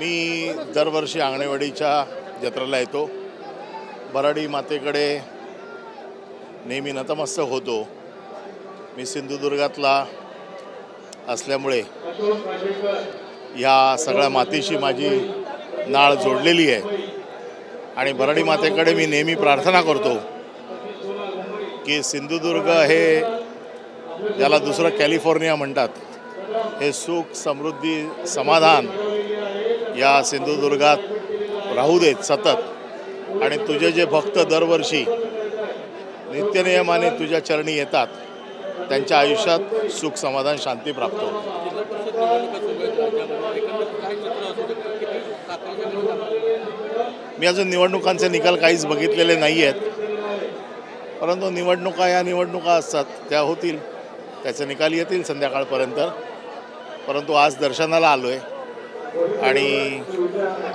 मी दरवर्षी आंगणेवाडीच्या जत्रेला येतो. बराडी मातेकडे नेहमी नतमस्तक होतो. मी सिंधुदुर्गातला असल्यामुळे या सगळ्या मातीशी माझी नाळ जोडलेली आहे आणि बराडी मातेकडे मी नेहमी प्रार्थना करतो की सिंधुदुर्ग हे ज्याला दुसरं कॅलिफोर्निया म्हणतात, हे सुख समृद्धी समाधान या सिंधुदुर्गात राहू देत सतत. आणि तुझे जे भक्त दरवर्षी नित्यनियमाने तुझ्या चरणी येतात त्यांच्या आयुष्यात सुख समाधान शांती प्राप्त होते. मी अजून निवडणुकांचे निकाल काहीच बघितलेले नाही आहेत, परंतु निवडणुका या निवडणुका असतात, त्या होतील, त्याचे निकाल येतील संध्याकाळपर्यंत. परंतु आज दर्शनाला आलो आहे आणि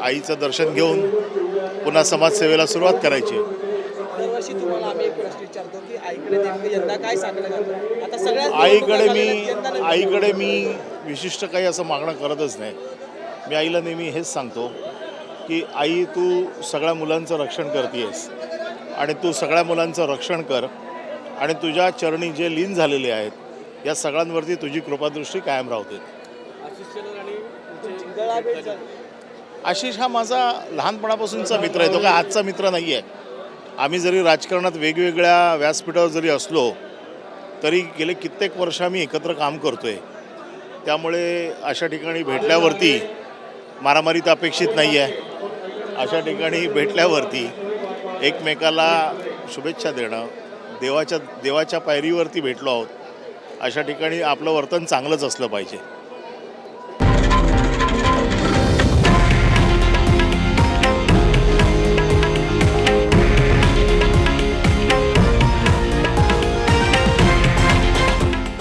आईचं दर्शन घेऊन पुन्हा समाजसेवेला सुरुवात करायची. दरवर्षी तुम्हाला आम्ही एक प्रश्न विचारतो की आईकडे नेमकं यंदा काय सांगलं जातं? आता सगळ्याच आईकडे मी विशिष्ट काही असं मागणं करतच नाही. मी आईला नेहमी हेच सांगतो की आई, तू सगळ्या मुलांचं रक्षण करतेस आणि तू सगळ्या मुलांचं रक्षण कर आणि तुझ्या चरणी जे लीन झालेले आहेत या सगळ्यांवरती तुझी कृपादृष्टी कायम राहते. आशिष हा माझा लहानपणापासूनचा मित्र आहे, तो काय आजचा मित्र नाही आहे. आम्ही जरी राजकारणात वेगवेगळ्या व्यासपीठावर जरी असलो तरी गेले कित्येक वर्ष आम्ही एकत्र काम करतो आहे. त्यामुळे अशा ठिकाणी भेटल्यावरती मारामारी तर अपेक्षित नाही आहे. अशा ठिकाणी भेटल्यावरती एकमेकाला शुभेच्छा देणं, देवाच्या पायरीवरती भेटलो आहोत, अशा ठिकाणी आपलं वर्तन चांगलंच असलं पाहिजे.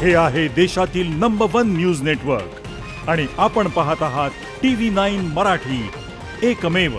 हे आहे देशातील नंबर 1 न्यूज नेटवर्क आणि आपण पाहत आहात TV9 मराठी, एकमेव.